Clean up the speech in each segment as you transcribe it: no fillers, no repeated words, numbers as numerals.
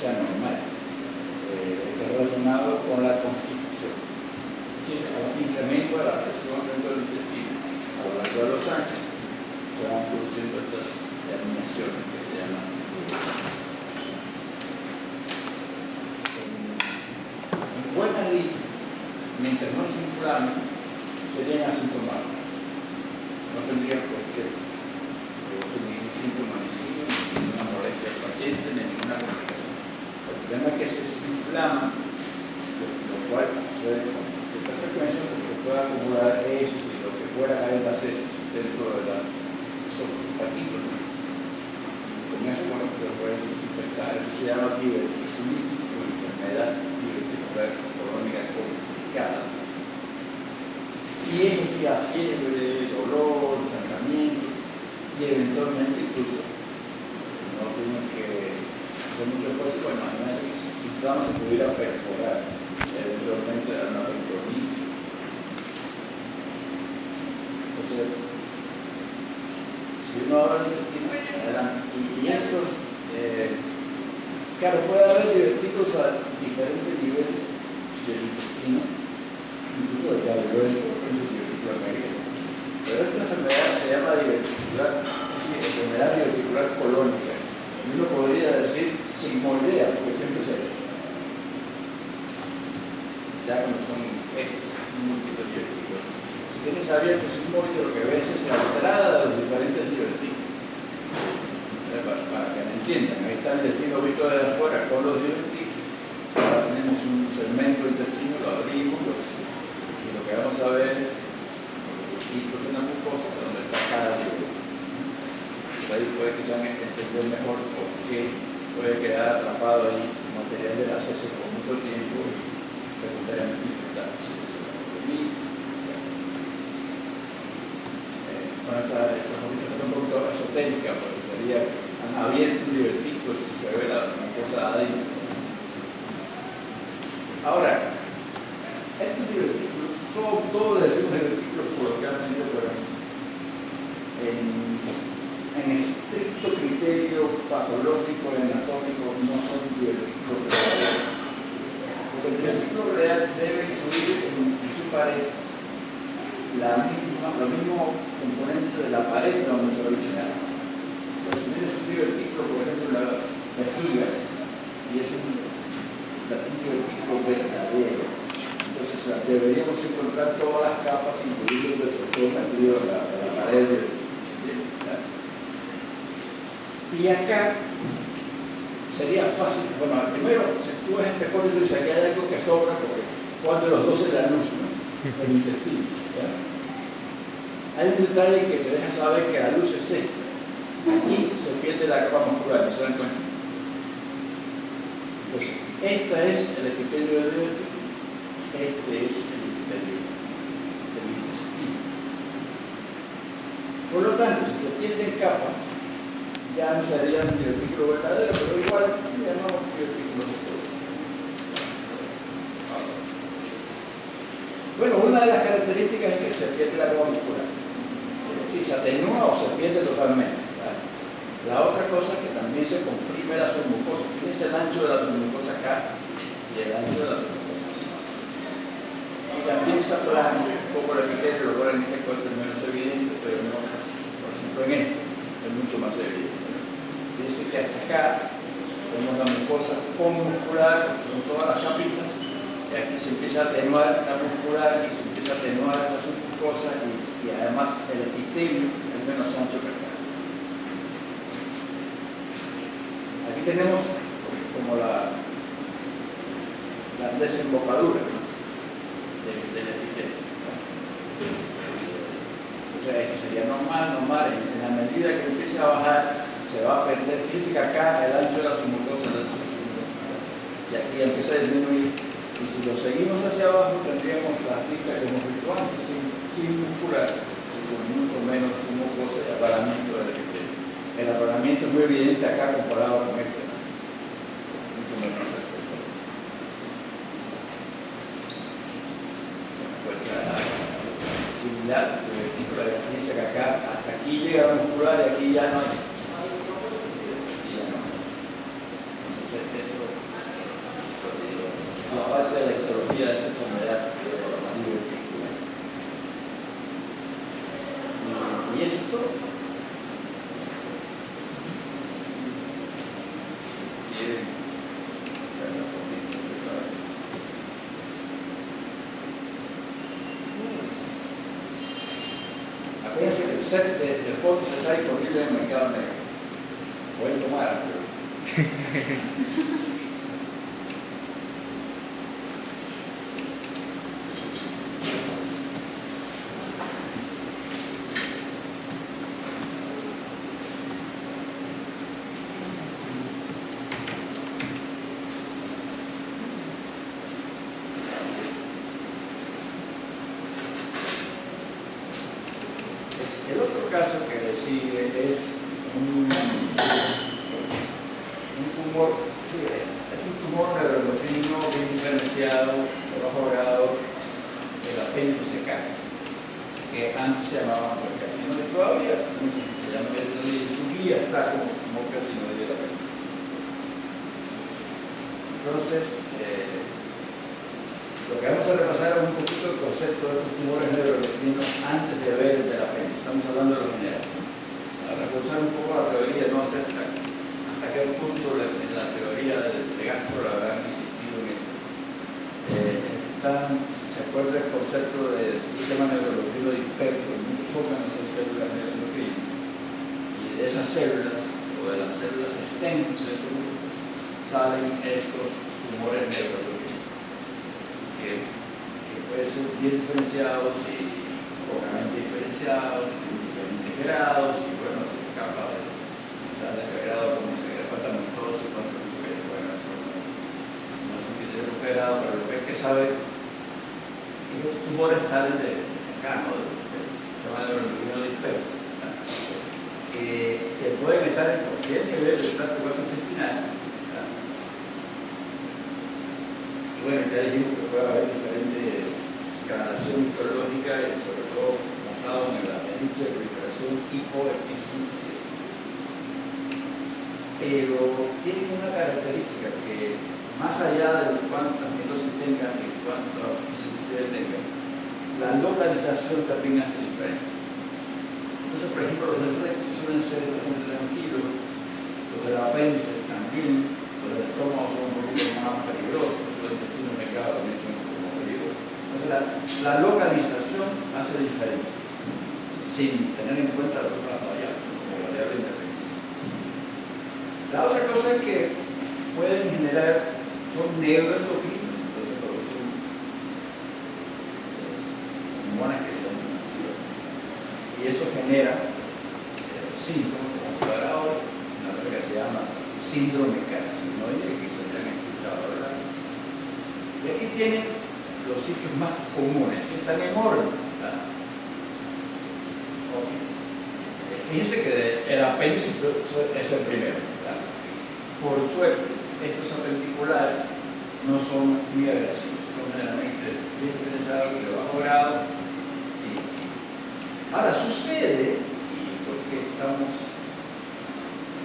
sea normal. Está relacionado con la constitución. Es decir, el incremento de la presión dentro del intestino a lo largo de los años se van produciendo estas eliminaciones que se llaman. En buena lid, mientras no se inflamen, serían asintomáticos. No tendrían por qué producir ningún síntoma ni ninguna molestia al paciente ni ninguna complicación. El problema es que se inflaman, lo cual sucede con cierta frecuencia porque puede acumular heces y lo que fuera caer las heces dentro de la saquito. Con eso, bueno, se puede infectar. Eso se llama diverticulitis o enfermedad diverticular colónica complicada. Y eso sí da fiebre, dolor, sangramiento y eventualmente incluso no tienen que hacer mucho esfuerzo para imaginarse que si inflama se pudiera perforar, eventualmente dar una peritonitis. Entonces, si uno abre el intestino, adelante. Y estos, claro, puede haber divertículos a diferentes niveles del intestino, incluso de cada grueso, es el divertículo americano. Pero esta enfermedad se llama diverticular, es decir, enfermedad diverticular colónica. Uno podría decir sigmoidea, porque siempre se ve. Ya cuando son estos múltiples divertículos. Si tienes abierto sigmoide, lo que ves es la entrada de los diferentes divertículos. Para que me entiendan, ahí está el intestino visto de afuera con los divertículos. Ahora tenemos un segmento del intestino, lo abrimos y lo que vamos a ver es de una mucosa donde está cada divertículo. Ahí puede que se hagan entender mejor por qué puede quedar atrapado ahí material de las heces por mucho tiempo y secundariamente infectado. Bueno, esta foto está un poquito esotérica, porque sería que han abierto un divertículo y se ve la mucosa adentro. Ahora, estos divertículos, todos decimos divertículos coloquialmente, pero en estricto criterio patológico y anatómico no son divertículos reales. Porque el divertículo real debe incluir en su pared los mismos componentes de la pared donde se origina. Pues si tienes un divertículo, por ejemplo, en la vejiga, y es un divertículo verdadero, entonces deberíamos encontrar todas las capas, incluido el retrosoma metido en la pared del divertículo. Y acá sería fácil, bueno, primero, si tú ves este código y dices que hay algo que sobra, porque cuando los dos se dan luz, ¿no? El intestino. ¿Ya? Hay un detalle que te deja saber que la luz es esta. Aquí se pierde la capa muscular, ¿no se dan cuenta? Entonces, esta es el epitelio del divertículo, este es el epitelio del intestino. Por lo tanto, si se pierden capas, ya no sería un divertículo verdadero, pero igual ya no divertículo verdadero. Bueno, una de las características es que se pierde la capa muscular. Si se atenúa o se pierde totalmente. ¿Vale? La otra cosa es que también se comprime la submucosa. Fíjense el ancho de la submucosa acá y el ancho de la submucosa. Y también se aplana un poco el epitelio, lo cual en este corte es menos evidente, pero no, por ejemplo en este es mucho más evidente. Dice que hasta acá tenemos la mucosa conmuscular con todas las capitas, y aquí se empieza a atenuar la muscular y se empieza a atenuar la submucosa y además el epitelio es menos ancho que acá. Aquí tenemos como la desembocadura, ¿no? del epitelio. Entonces eso sería normal, en la medida que empiece a bajar se va a perder. Fíjense que acá el ancho de la submucosa, y aquí empieza a disminuir, y si lo seguimos hacia abajo tendríamos la pista que hemos visto antes, sin muscular, y con mucho menos mucosa y aplanamiento del epitelio. El aplanamiento es muy evidente acá comparado con este, ¿no? Mucho menos espesor. Pues similar, fíjense que acá hasta aquí llega la muscular y aquí ya no hay. Eso set de fotos está disponible en el mercado negro. Pueden tomar, pero... El otro caso que le sigue es un tumor, sí, es un tumor neuroendocrino bien diferenciado, de bajo grado, del apéndice secal, que antes se llamaba carcinoma, y todavía se llama carcinoma, su guía está como carcinoma del apéndice. Entonces, lo que vamos a repasar es un poquito el concepto de estos tumores neuroendocrinos antes de ver el del apéndice. Estamos hablando de lo general. Para reforzar un poco la teoría, no sé hasta qué punto en la teoría de Gastro la habrán insistido en esto. Si se acuerda el concepto del sistema neuroendocrino disperso, muchos órganos son células neuroendocrinas. Y de esas células, o de las células stem de esos grupos, salen estos tumores neuroendocrinos. Que pueden ser bien diferenciados y pocamente diferenciados, en diferentes grados, y bueno, se escapa de qué grado, como se departamentoso, cuánto bueno, eso no es un criterio grado, pero lo que hay que saber es que los tumores salen de acá, ¿no? Del sistema neuroendocrino disperso, que pueden estar en cualquier nivel del tracto gastrointestinal. Bueno, ya dijimos que puede haber diferente gradación histológica y sobre todo basado en el índice de proliferación hipo-P67. Pero tienen una característica que, más allá de cuántas mitosis tengan y cuánta P67 tengan, la localización también hace diferencia. Entonces, por ejemplo, los del recto suelen ser bastante tranquilos, los del apéndice también, los del estómago son un poquito más peligrosos. El intestino delgado también son como peligrosos. Entonces la localización hace diferencia, sin tener en cuenta las otras variables, como variable independiente. La otra cosa es que pueden generar, son neuroendocrinos, entonces producen hormonas que son activas. Y eso genera síntomas como cuadrado, una cosa que se llama síndrome carcinoide, que se han escuchado hablar. Y aquí tienen los sitios más comunes, que están en orden. Okay. Fíjense que el apéndice es el primero. ¿Verdad? Por suerte, estos apendiculares no son muy agresivos, son generalmente bien diferenciados de bajo grado. Ahora sucede, y por qué estamos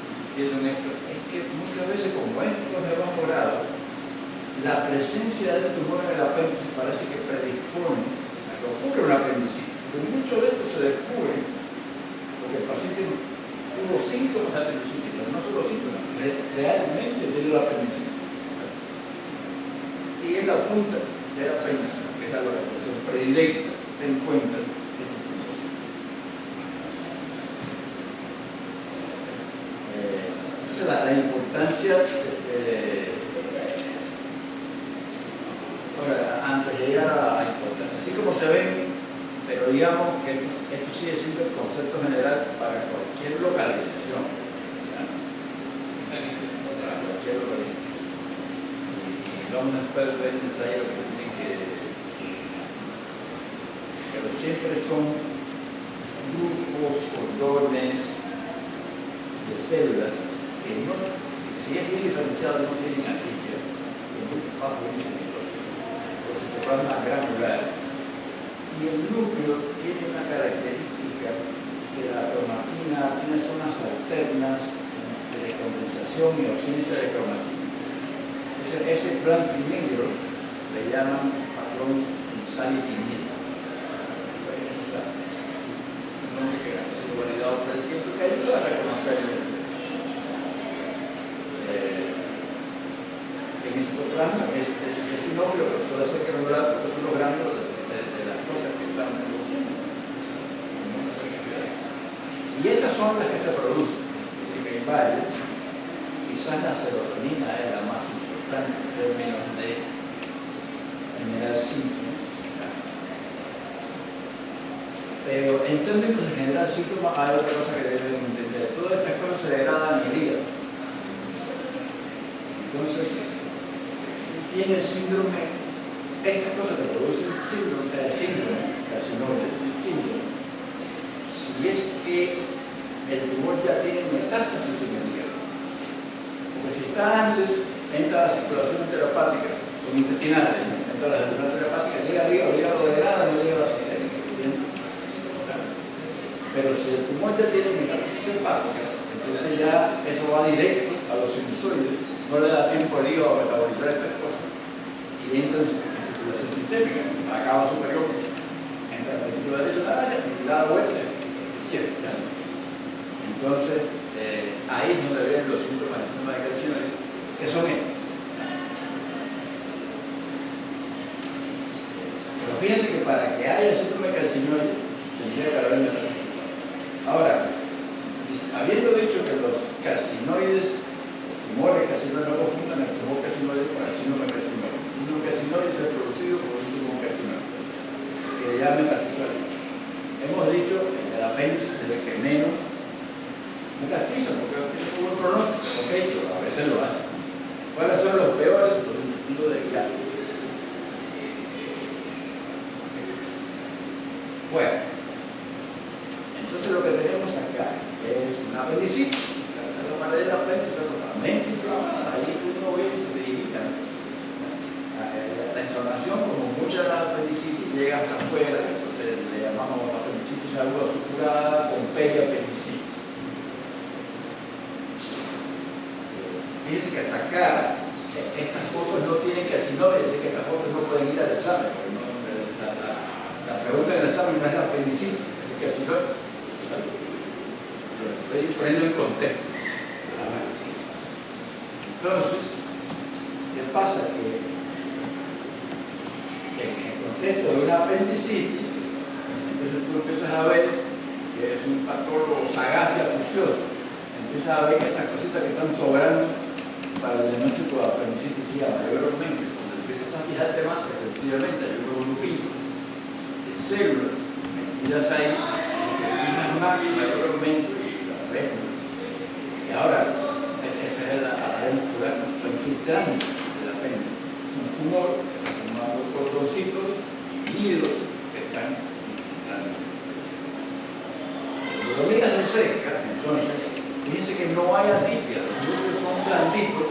insistiendo en esto, es que muchas veces, como estos de bajo grado, la presencia de este tumor en el apéndice parece que predispone a que ocurra una apendicitis. Entonces, muchos de estos se descubren porque el paciente tuvo síntomas de apendicitis, pero no solo síntomas, realmente tiene la apendicitis. Y es la punta del apéndice, que es la localización predilecta, ten en cuenta estos tumores. Entonces, la importancia ahora, antes de llegar a la importancia, así como se ven, pero digamos que esto sigue siendo el concepto general para cualquier localización. Para cualquier localización. Y vamos a ver en detalle lo que tiene pero siempre son grupos, cordones de células que no, si es bien diferenciado, no tienen atrofia, es muy bajo índice mitológico. Más granular, y el núcleo tiene una característica que la cromatina tiene zonas alternas de condensación y ausencia de cromatina. Entonces, ese blanco y negro le llaman patrón sal y pimienta. Eso está un nombre que ha sido validado por el tiempo que ayuda a reconocerlo. En ese programa es un óvulo, pero suele ser granular porque son los gránulos de las cosas que están produciendo. Y estas son las que se producen. Dice que hay varias. Quizás la serotonina es la más importante en términos de generar síntomas. Pero en términos de generar síntomas hay otra cosa que deben entender. Todas estas cosas se degradan en el hígado. Entonces, tienes síndrome, estas cosas te producen síndrome carcinoide, síntomas. Si es que el tumor ya tiene metástasis en el hígado. Porque si está antes, entra la circulación terapéutica, son intestinales, entra la circulación terapéutica, llega al hígado, el hígado degrada, no llega a la sistémica, ¿se entiende? Pero si el tumor ya tiene metástasis hepática, entonces ya eso va directo a los sinusoides, no le da tiempo al hígado a metabolizar estas cosas y entra en circulación sistémica, acaba superior, entra el ventrículo derecho y da la vuelta y izquierda. Entonces, ahí es donde vienen los síntomas de carcinoide, que son estos. Pero fíjense que para que haya síndrome carcinoide, tendría que haber metástasis. Ahora, habiendo dicho que los carcinoides, los tumores carcinoides, no confundan el tumor carcinoide con el síndrome carcinoide. El síndrome carcinoide es el producido por un tumor carcinoide, que ya metastizó. Hemos dicho en el apéndice es el que menos metastiza, porque tiene un buen pronóstico, ok, pero a veces lo hace. ¿Cuáles son los peores? Los intestinos delgados. Bueno, entonces lo que tenemos acá es una apendicitis. La pared del apéndice está totalmente inflamada. Ahí tú no ves, se te irrita. La inflamación, como mucha de la apendicitis, llega hasta afuera, entonces le llamamos apendicitis aguda supurada con periapendicitis. Fíjense que hasta acá, estas fotos no tienen carcinoide, es que estas fotos no pueden ir al examen. La pregunta del examen no es la apendicitis, es el carcinoide. Lo estoy poniendo en contexto. Entonces, ¿qué pasa? Que en el contexto de una apendicitis, entonces tú empiezas a ver, si eres un patólogo sagaz y acucioso, empiezas a ver que estas cositas que están sobrando para el diagnóstico de apendicitis sí, mayormente, cuando empiezas a fijarte más, efectivamente hay unos grupitos de células metidas ahí, que fijas más mayormente y la vemos. Y ahora, esta es la área muscular, está infiltrando el apéndice. Es un tumor, son unos cordoncitos híbridos que están infiltrando. Cuando lo miras de cerca, entonces, fíjense que no hay atipia, los núcleos son blanditos,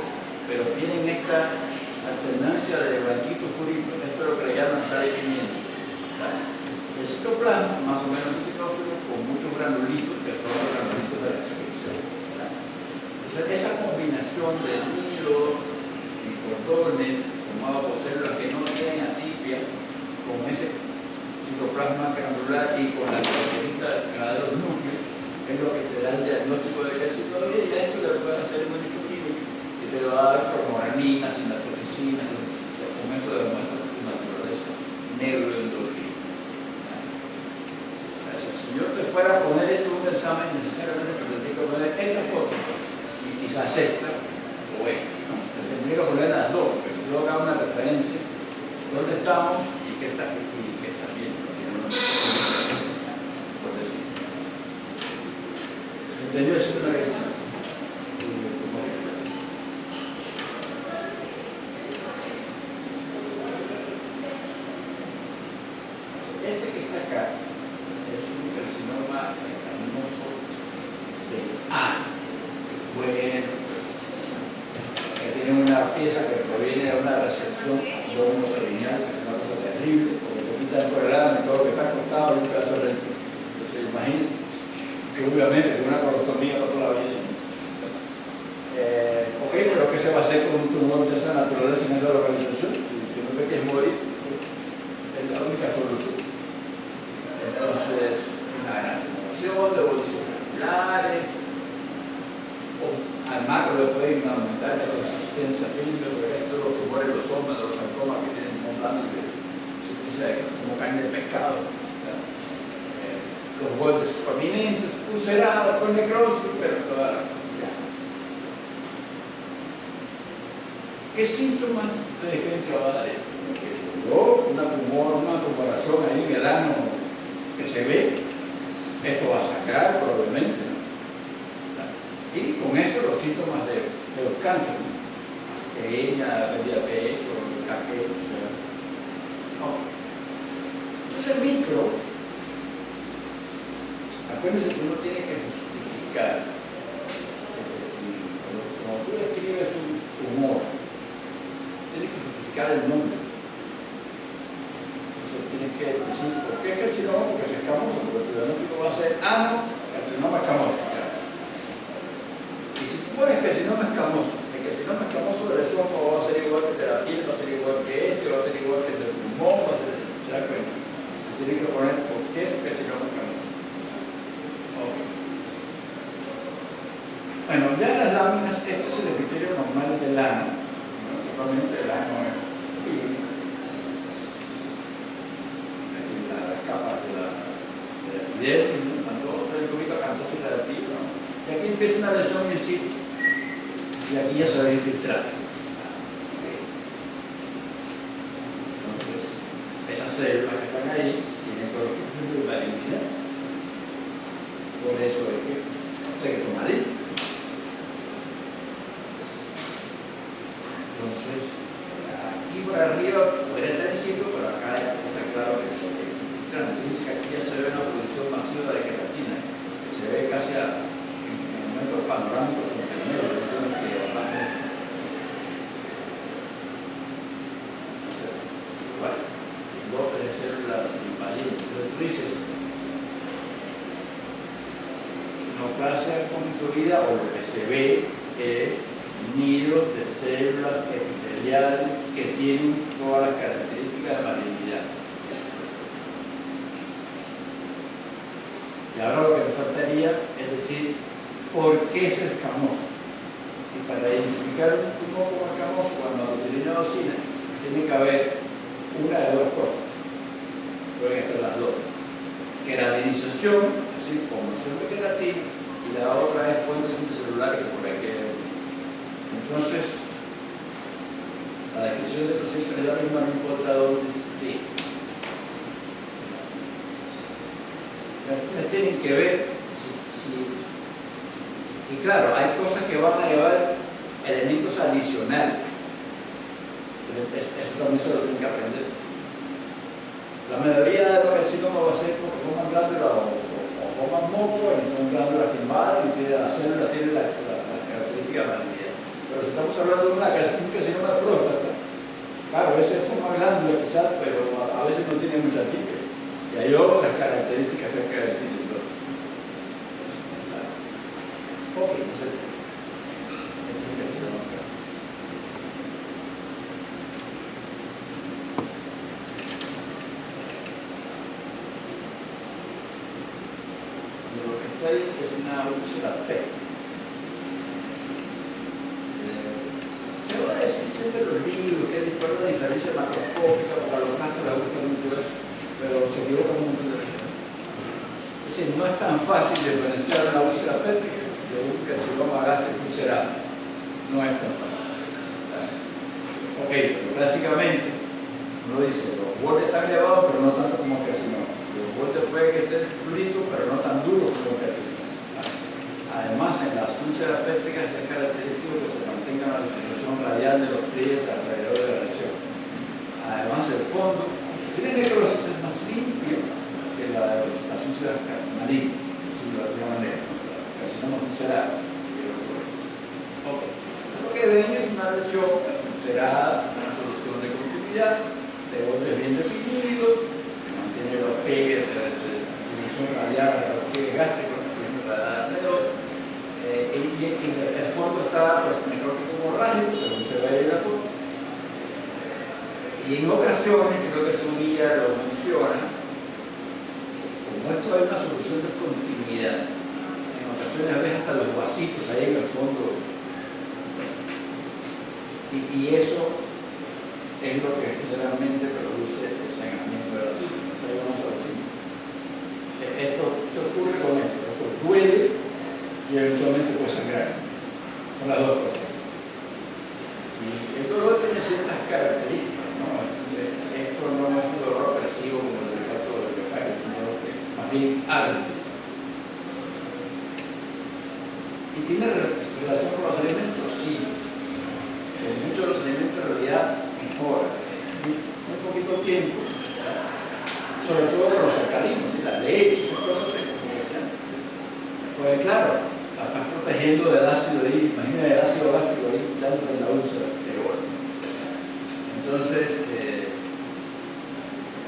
pero tienen esta alternancia de blanquito purito, esto es lo que le llaman sal y pimienta. El citoplasma, más o menos un citófilo, con muchos granulitos, que son los granulitos de la secreción. Entonces, esa combinación de hilos y cordones formados por células que no tienen atipia, con ese citoplasma granular y con la característica de los núcleos, es lo que te da el diagnóstico de carcinoide, y a esto le pueden hacer un histoquímico y te lo va a dar cromoranina, sinatoficina, con eso demuestras tu naturaleza neuroendocrina. Si yo te fuera a poner esto en un examen, necesariamente te tendría que poner esta foto y quizás esta o esta, ¿no? Te tendría que poner las dos, porque si yo hago una referencia dónde estamos y qué está bien, por decir. ¿Se entendió eso de una vez? Este que está acá es un carcinoma escamoso del ano. Bueno, que tiene una pieza que proviene de una recepción abdominoperineal, que es una cosa terrible, porque te quitan por el ano y todo lo que está acostado y un pedazo de recto. Entonces, imagínate que obviamente con una colostomía no la vida. Ok, pero ¿qué se va a hacer con un tumor de esa naturaleza en esa localización? Si no te quieres morir, es la única solución. Entonces, una gran tumulación de bolsillos glandulares, o al macro le pueden aumentar la consistencia física, porque esto de los tumores, los hombres, los sarcomas que tienen fondanos de sustancia como carne de pescado. los bordes prominentes, ulcerado con necrosis, pero toda la... ¿Qué síntomas ustedes creen que va a dar esto? Una tumoración ahí en el ano que se ve, esto va a sangrar probablemente, ¿no? Y con eso los síntomas de los cánceres, ¿no? Astenia, diabetes, caquetes, ¿no? Entonces el micro, acuérdense que uno tiene que justificar. Cuando tú escribes un tumor, tienes que justificar el nombre. Entonces tienes que decir, ¿por qué carcinoma? Porque es escamoso, porque tu diagnóstico va a ser ano, carcinoma escamoso. Y si tú pones carcinoma escamoso, el carcinoma escamoso del esófago va a ser igual que el de la piel, va a ser igual que este, va a ser igual que el del pulmón, ¿se da cuenta? Tienes que poner por qué es carcinoma escamoso. Okay. Bueno, ya en las láminas, este es el epitelio normal del ano. Normalmente el ano es las capas de la epidermis, ¿no? Tanto el cúbico acantoso y la leptina, ¿no? Y aquí empieza una lesión in situ y aquí ya se va a infiltrar. Entonces, esas células que están ahí tienen todos los tipos de malignidad. Por eso es que se son malignos. Entonces, aquí por arriba podría estar in situ, pero acá ya está claro que se ve infiltrando. Fíjense que aquí ya se ve una producción masiva de queratina, que se ve casi en momentos panorámicos intermedios, no tienen que bajar mucho. Entonces, es igual, lotes de células malignas. Entonces tú dices, neoplasia constituida, o lo que se ve es nidos de células epiteliales que tienen todas las características de malignidad. Y ahora lo que te faltaría es decir, ¿por qué es escamoso? Y para identificar un tumor como escamoso, cuando la toxilina docina, tiene que haber una de dos cosas. Pueden estar las dos. Queratinización, es decir, formación de queratina, y la otra es fuentes intracelulares que por aquí hay. Entonces, la descripción de estos síntomas es la misma, no importa dónde esté. Ustedes tienen que ver y claro, hay cosas que van a llevar elementos adicionales. Entonces, eso también se lo tienen que aprender. La mayoría de los carcinomas va a ser porque forman glándulas o forman moco, y son glándulas filmadas y la célula tiene la característica de malignidad. Pero si estamos hablando de un carcinoma de próstata, claro, ese forma glándula quizás, pero a veces no tiene mucha tigre. Y hay otras características que hay que decir entonces. Ok, entonces, este es el carcinoma acá. Lo que está ahí es una úlcera péptica. Se va a decir siempre los libros que hay una diferencia macroscópica, porque a los gastos les gusta mucho eso, pero se equivoca mucho de eso. Es decir, no es tan fácil diferenciar una úlcera péptica de un carcinoma gástrico ulcerado. No es tan fácil. Ok, pero básicamente uno dice, los bordes están elevados, pero no tanto como el carcinoma. Los bordes pueden que estén duritos, pero no tan duros como el carcinoma. Además, en las úlceras pépticas es característico que se mantenga la distribución radial de los pliegues alrededor de la lesión. Además, el fondo tiene necrosis es más limpio que las úlceras malignas, decirlo de alguna manera, carcinoma ulcerado. Ok, lo que ven es una lesión ulcerada, una solución de continuidad, de bordes bien definidos, que mantiene los pliegues de distribución radial de los pliegues gástricos, alrededor. Y el fondo está pues, necrótico hemorrágico, según se ve ahí en la foto. Y en ocasiones, creo que su guía lo menciona, como esto hay una solución de continuidad, en ocasiones ves hasta los vasitos ahí en el fondo. Y eso es lo que generalmente produce el sangramiento de las úlceras. O sea, vamos a decir, esto ocurre con esto duele y eventualmente puede sangrar. Son las dos cosas. Y el dolor tiene ciertas características, ¿no? Esto no es un dolor opresivo como el infarto del miocardio, es un dolor que más bien arde. ¿Y tiene relación con los alimentos? Sí. Pues muchos de los alimentos en realidad mejoran. Muy poquito tiempo, sobre todo con los alcalinos, y la leche, esas cosas te convierten. Pues claro, la estás protegiendo del ácido ahí, imagina el ácido gástrico ahí dándote en la úlcera, pero bueno. Entonces,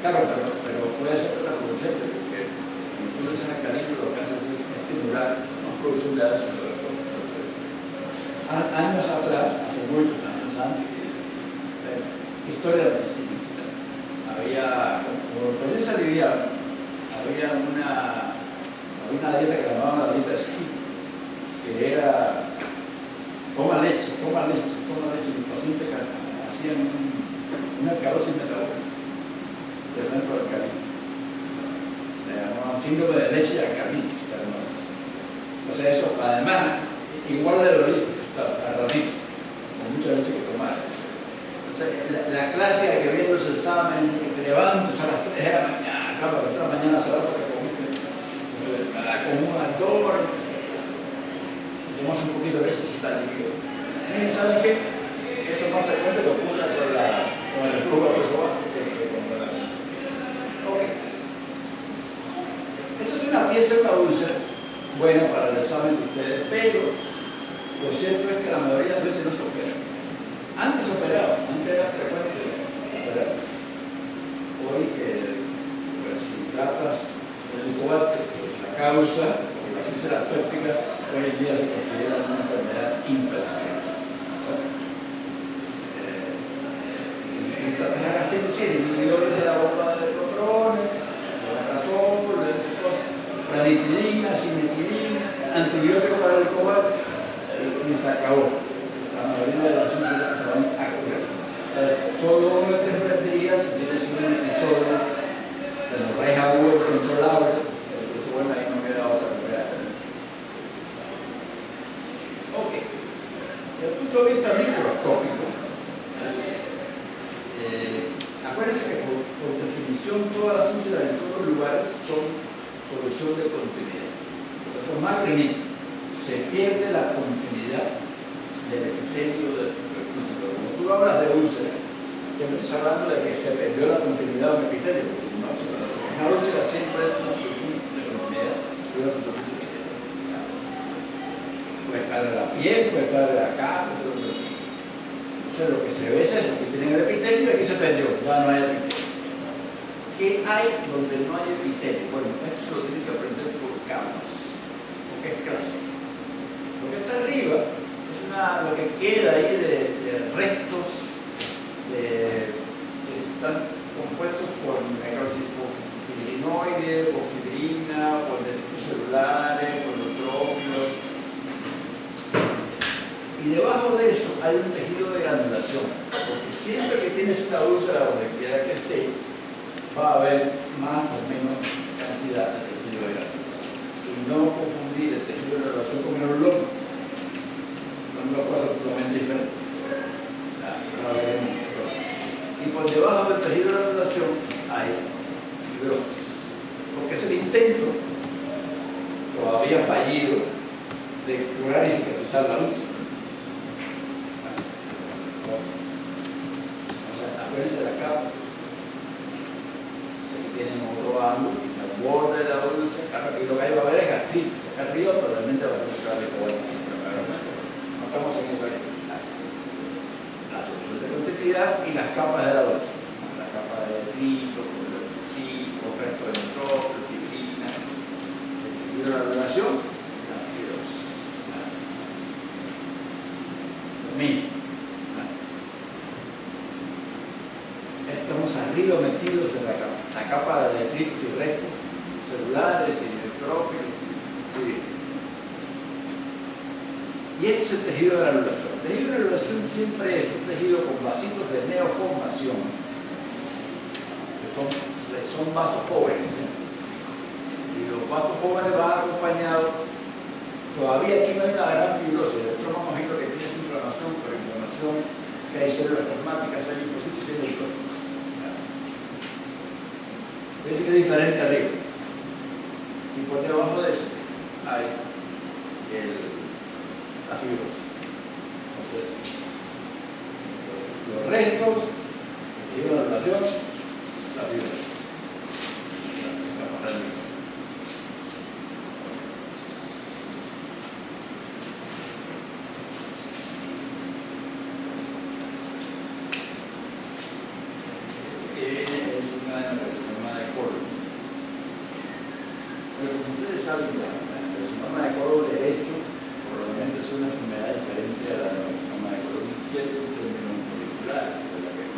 claro, pero puede ser contraproducente, porque cuando tú le echas alcalino lo que haces es estimular la producción de ácido gástrico. Años atrás, hace muchos años antes, historia de medicina, había, como recién se aliviaban, había una dieta que llamaban la dieta Skinny, que era toma leche. Los pacientes hacían una alcalosis metabólica de tanto alcalino. Le llamaban síndrome de leche y alcalino. O sea, eso además, igual de lo al ratito, con mucha leche que tomar. O sea, la clásica que viene los exámenes, que te levantes a las 3 de la mañana, claro, a las 3 de la mañana se va porque comiste, como un actor, tomas un poquito de leche y está limpio. ¿Saben qué? Eso es más frecuente que ocurre con el flujo gasoso que con la leche. Ok. Esto es una pieza, una úlcera buena para el examen de ustedes, pero lo cierto es que la mayoría de veces no se opera. Antes operaba, antes era frecuente operar. Hoy, pues si tratas el cobalto, pues la causa de las úlceras pépticas hoy en día se considera una enfermedad infecciosa. Y tratas de gastritis, inhibidores de la bomba de protones, levodopa, esas cosas, ranitidina, cimetidina, antibiótico para el cobalto. Y se acabó. La mayoría de las úlceras se van a curar. Solo 1 o 3 días si tienes un episodio de hemorragia aguda controlable, entonces bueno, ahí no queda otra que ok. Desde el punto de vista microscópico, acuérdense que por definición todas las úlceras en todos los lugares son solución de continuidad. O sea, son magníficas. Se pierde la continuidad del epitelio de la superficie. Pero cuando tú hablas de úlcera, siempre estás hablando de que se perdió la continuidad del epitelio, porque si no, una úlcera siempre es una solución de continuidad de una superficie epitelial. Puede estar en la piel, puede estar en la cara, todo lo así. Entonces lo que se ve es eso, que tienen el epitelio y aquí se perdió, ya no hay epitelio. ¿Qué hay donde no hay epitelio? Bueno, esto se lo tienen que aprender por capas, porque es clásico. Lo que está arriba es lo que queda ahí de restos que están compuestos por fibrinoides, por fibrina, por dendritos celulares, por neutrófilos. Y debajo de eso hay un tejido de granulación, porque siempre que tienes una úlcera donde quiera que esté, va a haber más o menos cantidad de tejido de granulación. Y no confundir el tejido de granulación con el neurológico. Son dos cosas totalmente diferentes. Y por debajo del tejido de granulación hay fibrosis, porque es el intento todavía fallido de curar y cicatrizar la úlcera. O sea, acuérdense de la capa. Tienen otro ángulo, está al borde de la úlcera, y lo que hay va a haber es gastritis. Acá arriba probablemente va a buscar el cobalto, pero no estamos en esa línea. La solución de continuidad y las capas de la úlcera. La capa de detrito, el resto de neutrófilo, fibrina, el tejido de la relación, la fibrosis. Dominio. Estamos arriba metidos en la capa de detritos y restos celulares y neutrófilos. Y este es el tejido de granulación. El tejido de granulación siempre es un tejido con vasitos de neoformación. Son vasos jóvenes. Y los vasos jóvenes van acompañados. Todavía aquí no hay una gran fibrosis. El estrómago imagino que tiene esa inflamación, pero inflamación que hay células plasmáticas, hay linfocitos y hay linfocitos. Fíjense que es diferente arriba. Y por debajo de eso hay la fibrosis. Entonces, los restos, el tejido de la relación, la fibrosis. El carcinoma de colon derecho probablemente es una enfermedad diferente a la del carcinoma de colon izquierdo en términos moleculares, la que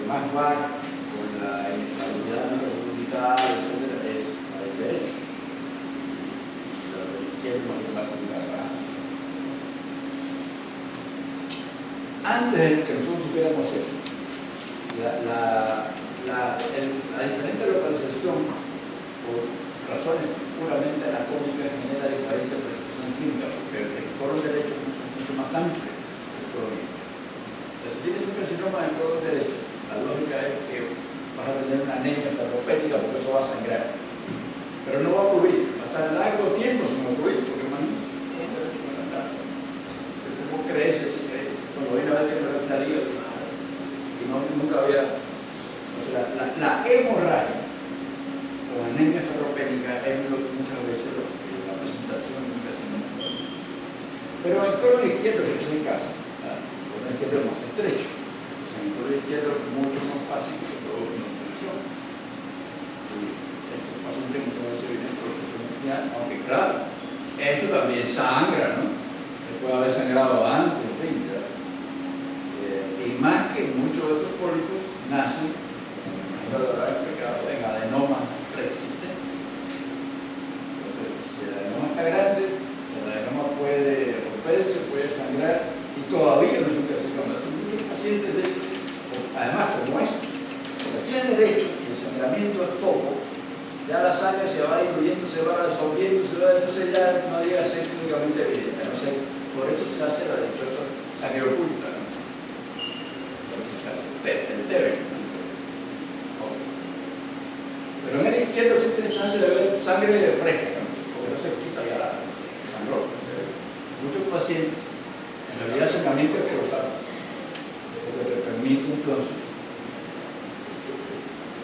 más va con la inestabilidad microbiota, etcétera, es la del derecho. La del izquierdo más va con las grasas. Antes de que nosotros supiéramos eso, la diferente localización por razones puramente anatómicas genera diferente presentación clínica, porque el colon derecho es mucho más amplio que el colon izquierdo. Si tienes un carcinoma del colon derecho, la lógica es que vas a tener una anemia ferropénica porque eso va a sangrar. Pero no va a ocurrir, va a estar largo tiempo sin ocurrir, porque imagínate, ¿cómo crece y crece? Cuando viene a ver que no es la liga, y nunca había. O sea, la hemorragia o anemia ferropénica es muchas veces la presentación de un carcinoma. Pero el colon izquierdo es el caso. El colon izquierdo es más estrecho. Entonces, en el colon izquierdo es mucho más fácil que se produzca una obstrucción. Estos pacientes muchas veces vienen por obstrucción intestinal, aunque claro, esto también sangra, ¿no? Puede haber sangrado antes, en fin. Y más que muchos de estos pólipos nacen en adenomas preexistentes. Entonces, si el adenoma está grande, el adenoma puede romperse, puede sangrar y todavía no es un carcinoma. Entonces, muchos pacientes de estos, además, como es, porque tiene derecho y el sangramiento es poco, ya la sangre se va diluyendo, se va resolviendo, entonces ya no llega a ser clínicamente evidente. No sé, por eso se hace la dichosa sangre oculta, ¿no? Por eso se hace el TB. Pero en el izquierdo sí tiene chance de ver sangre fresca, ¿no? Porque no se quita ya la sangró. Muchos pacientes, en realidad el sangramiento es que lo saben, porque te permite entonces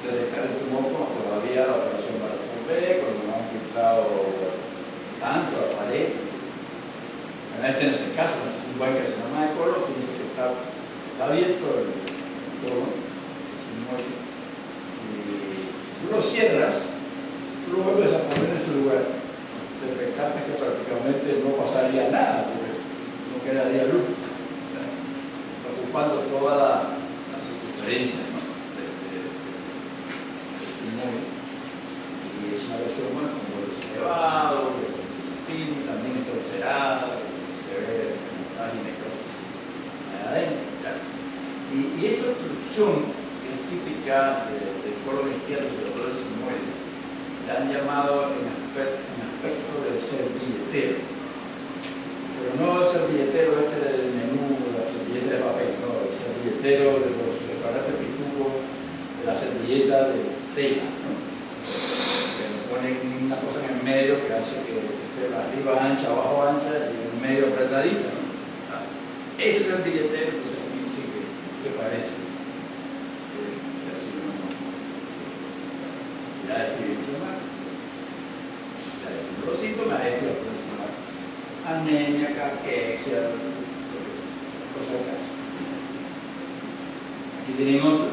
detectar el tumor cuando todavía la operación va a resolver, cuando no han filtrado tanto la pared. En este no es el caso, este es un buen carcinoma de colon, fíjense que está abierto el colon, que se muere. Tú lo cierras, tú lo vuelves a poner en su lugar, te percatas que prácticamente no pasaría nada, porque no quedaría luz. Está ocupando toda la circunferencia, ¿no? del inmóvil. Y es una versión más con vuelos elevados, se firme, también está ulcerada, se ve la necrosis adentro. Y esta obstrucción que es típica del colon izquierdo, sobre todo el sigmoide, le han llamado en aspecto del servilletero. Pero no el servilletero del menú, la servilleta de papel, no, el servilletero de los restaurantes pitugos, de la servilleta de tela, ¿no? Que le ponen una cosa en el medio que hace que esté arriba ancha, abajo ancha y en el medio apretadita, ¿no? Ese servilletero, pues sí que se parece. Ya describimos el mar. Los síntomas es que lo podemos llamar anemia, caquexia, cosas de cáncer. Aquí tienen otro.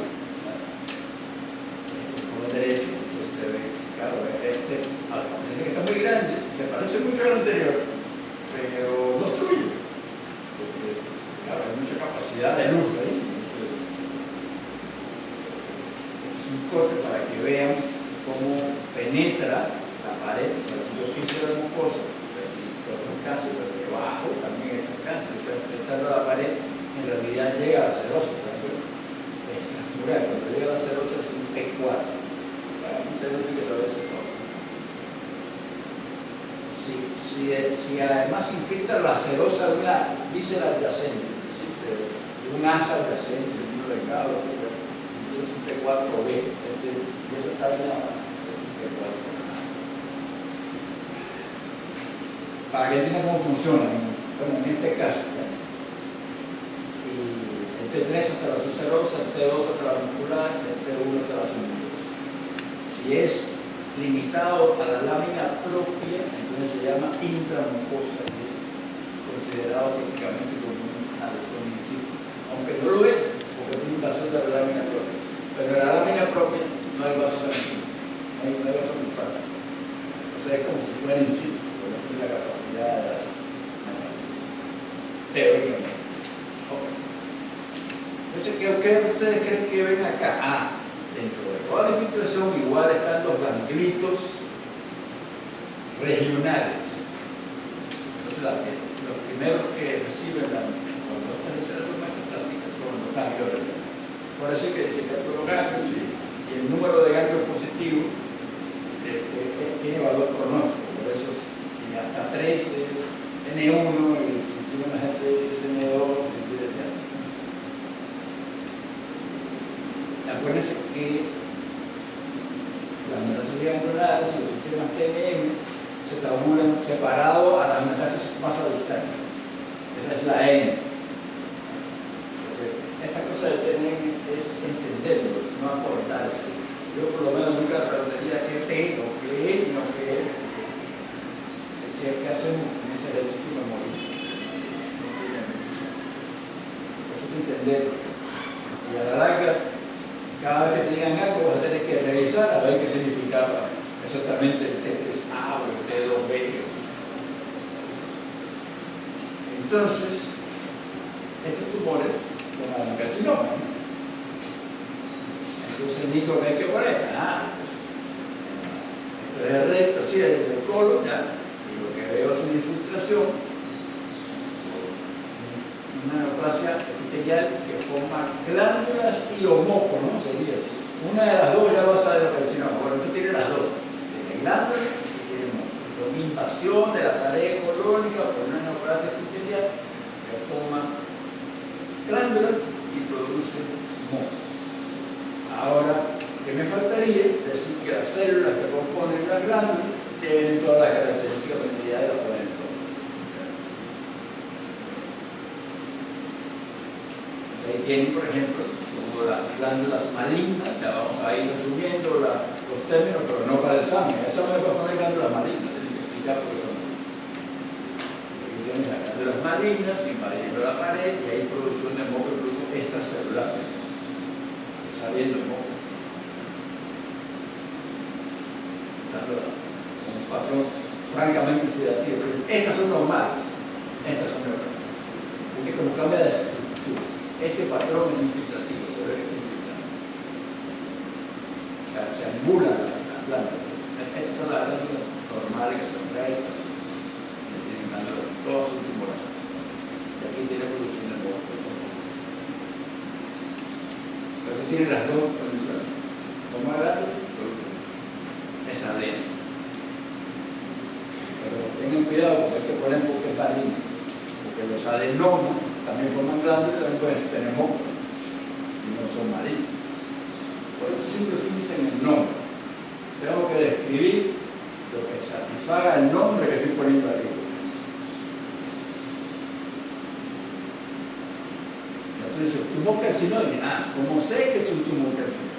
Este es colon derecho, entonces se ve, claro, este, a pesar de que está muy grande, se parece mucho al anterior, pero no obstruye. Porque, claro, hay mucha capacidad de luz ahí. Entonces, es un corte para que vean cómo penetra la pared, o sea, la superficie de la mucosa, todo es cáncer, pero debajo también está el cáncer, pero enfrentando a la pared, en realidad llega a la cirrosis, es estructural, cuando llega a la cirrosis es un T4, usted no tiene que saber eso. Si además infiltra la serosa de una víscera adyacente, de un asa adyacente, un recado, entonces es un T4B. Si esa está bien abajo, es un T4. Para que entiendan cómo funciona, bueno, en este caso, ¿verdad? Y el T3 hasta la subserosa, el T2 hasta la muscular, el T1 hasta la submucosa. Si es limitado a la lámina propia, entonces se llama intramucosa y es considerado prácticamente como una lesión in situ. Aunque no lo es, porque tiene invasión de la lámina propia. Pero en la lámina propia no hay vasos sanguíneos, no hay vasos linfáticos. O sea, es como si fuera in situ, porque no tiene la capacidad de teóricamente. Okay. Entonces, ¿qué ustedes creen que ven acá? Dentro de toda la infiltración igual están los ganglitos regionales. Entonces, los primeros que reciben cuando estas lesiones son metastásicas son los ganglios regionales. Por eso hay que disecar todos los ganglios y el número de ganglios positivos tiene valor pronóstico. Por eso, si hasta 3 es N1 y si tiene más de 3 es N2, si tiene así. Acuérdense que las metástasis ganglionares y los sistemas TMM se tabulan separados a las metástasis más a distancia. Esa es la N. Porque esta cosa de TMM es entenderlo, no aportar eso. Yo por lo menos nunca trataría que T o que E o que E. ¿Qué hacemos en ese ejercicio memorístico? Eso es entenderlo. Y a la larga, cada vez que te digan algo vas a tener que revisar a ver qué significaba exactamente el T3A o el T2B. Entonces, estos tumores son adenocarcinomas, ¿no? Entonces, el único que hay que poner, esto es el recto, así es el colon, ya, y lo que veo es una infiltración, una neoplasia epitelial que forma glándulas y homóconos, ¿no? Sería así. Una de las dos ya va a ser adenocarcinoma. Bueno, usted tiene las dos, tiene glándulas y tiene homóconos. Con invasión de la pared colónica por una neoplasia epitelial que forma glándulas y produce homóconos. Ahora, ¿qué me faltaría? Decir que las células que componen las glándulas tienen todas las características medidas de la pared. Ahí tienen, por ejemplo, como las glándulas malignas, ya vamos a ir resumiendo los términos, pero no para el examen. El examen es para poner glándulas malignas, tienen que explicar por eso. Aquí tienen las glándulas malignas invadiendo la pared y hay producción de moco, incluso extracelular. Saliendo el moco. Dando un patrón francamente infiltrativo. Estas son normales, estas son normales. Porque como cambia de estructura. Este patrón es infiltrativo, se ve que está infiltrado. O sea, se angulan las glándulas. Estas son las glándulas normales que son rectas, que tienen glándulas, todas son tumorales. Y aquí tiene producción de moco. Entonces tiene las dos condiciones. Toma glándulas, es adeno. Pero tengan cuidado porque hay que poner porque es maligno. Porque los adenomas también forman glándulas y también pueden tener mocos y no son malignos. Por eso siempre fíjense en el nombre. Tengo que describir lo que satisfaga el nombre que estoy poniendo arriba. Entonces, tumor carcinoma, como sé que es un tumor carcinoma.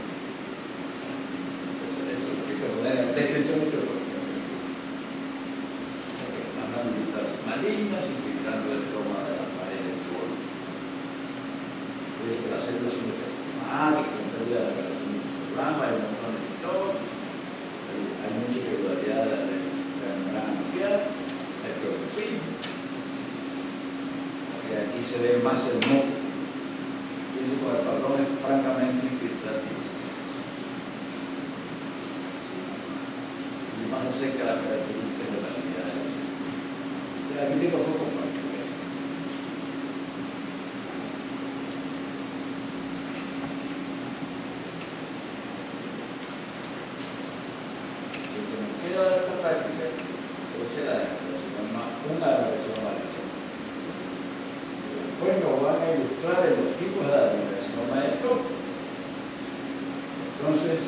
Eso es lo que hay que poner en la descripción de todo. Glándulas malignas infiltrando el troma de la pared del colon. Por eso que las células son heterocromáticas, con pérdida de la muscular, hay un montón de citosis, hay mucha irregularidad de la membrana nuclear, hay clorofila. Aquí se ve más el moco. Fíjense como el patrón es francamente infiltrativo. Y más de cerca las características de la unidad de la célula. Aquí tengo foto para que vean. nos van a ilustrar en los tipos de adenocarcinoma del estómago. Entonces,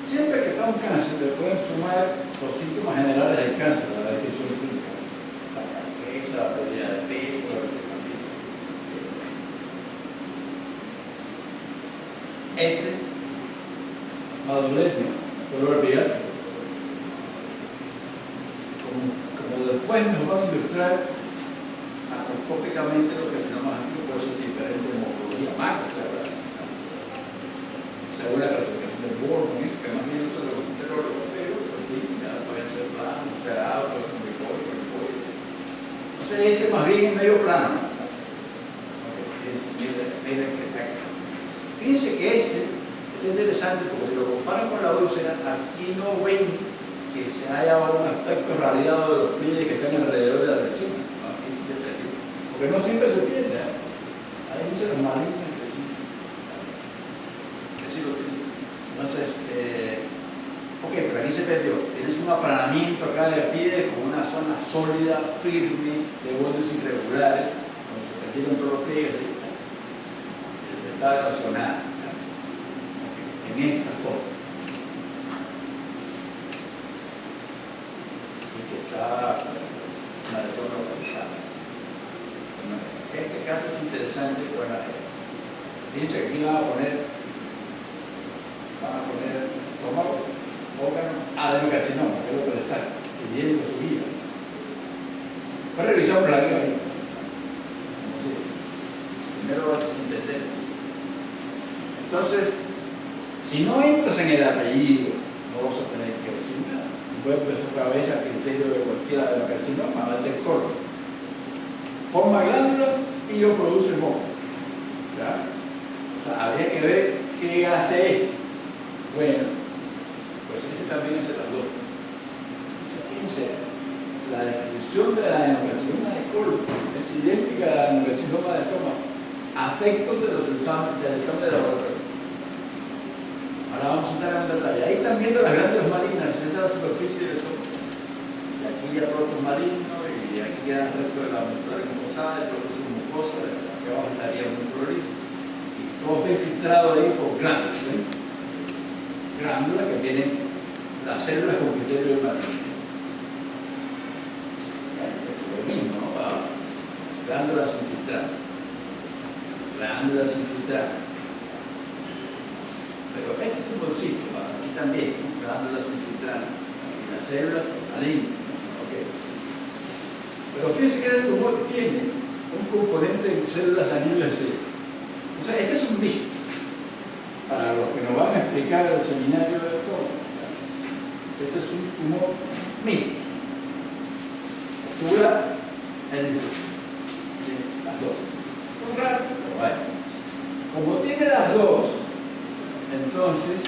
siempre que está un cáncer, le pueden sumar los síntomas generales del cáncer, la descripción clínica, la caqueza, la pérdida de peso, la resentimiento. Este va a doler, ¿no? Dolor pediátrico. Como después nos van a ilustrar macroscópicamente los carcinomas activos, puede ser diferente de morfología macro, ¿verdad? Según la clasificación del Born, que más bien usa los heterólogo, pero en fin, ya pueden ser planos, cerrados, pueden ser bifoides. Entonces este más bien es medio plano, ¿no? Miren que está acá. Fíjense que este es interesante porque si lo comparan con la úlcera, aquí no ven que se haya un aspecto radiado de los pliegues que están alrededor de la lesión, ¿no? Aquí sí se perdió. Porque no siempre se pierde, ¿eh? Hay úlceras malignas que sí. Entonces, ok, pero aquí se perdió. Tienes un aplanamiento acá de pie con una zona sólida, firme, de bordes irregulares, donde se perdieron todos los pliegues. Está erosionada en esta forma. Y que está una lesión localizada. Bueno, este caso es interesante. Bueno, fíjense que aquí van a poner estómago, órgano, adenocarcinoma, que es lo que está pidiendo su guía. Pues revisamos la guía ahí. Primero vas a entender. Entonces, si no entras en el apellido, no vas a tener que decir nada. Tú puedes empezar otra vez al criterio de cualquier adenocarcinoma, al del colon. Forma glándulas y yo produce moco. ¿Ya? O sea, habría que ver qué hace este. Bueno, pues este también hace las dos. Entonces, fíjense, la descripción de la adenocarcinoma del colon es idéntica a la adenocarcinoma del estómago. Afectos de los exámenes del examen de laboratorio. Ahora vamos a entrar en un detalle. Ahí están viendo las glándulas malignas, esa es la superficie del estómago. Y aquí ya protos malignos, y aquí queda el resto de la mucosa, el protos mucosa, aquí abajo estaría muy prolijo. Y todo está infiltrado ahí por glándulas. Glándulas que tienen las células con criterio de maligno. Es lo mismo, ¿no? Glándulas infiltradas. Glándulas infiltradas. Pero este es un bolsito, aquí también, ¿no? Glándulas infiltradas. Y las células malignas. Okay. Pero fíjense que el tumor tiene un componente de células anillas. O sea, este es un mixto. Para los que nos van a explicar el seminario del estómago. Este es un tumor mixto. Estructura es difícil. Las dos. Son raras, pero bueno. Como tiene las dos, entonces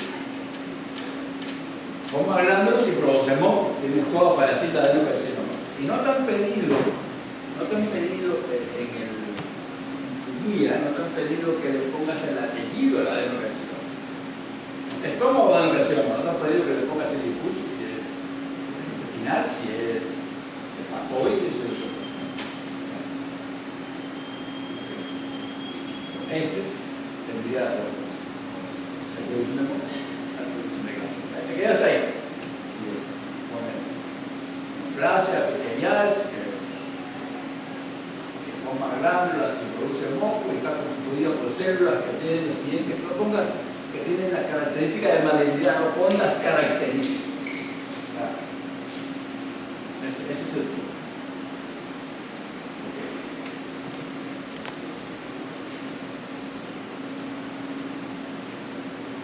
forma glándulas y produce moco. Tienes toda parecida de adenocarcinoma. Y no te han pedido en tu guía, no te han pedido que le pongas el apellido a la adenocarcinoma. Estómago de adenocarcinoma, no te han pedido que le pongas el impulso, si es intestinal, si es hepatoide, si es eso. Este tendría la producción de moco, la producción de grasa. Te quedas ahí. Plasia epitelial, que forma glándulas y produce moco y está constituida por células que tienen el siguiente, no pongas que tienen las características de malignidad, no pon las características. Ese es el punto.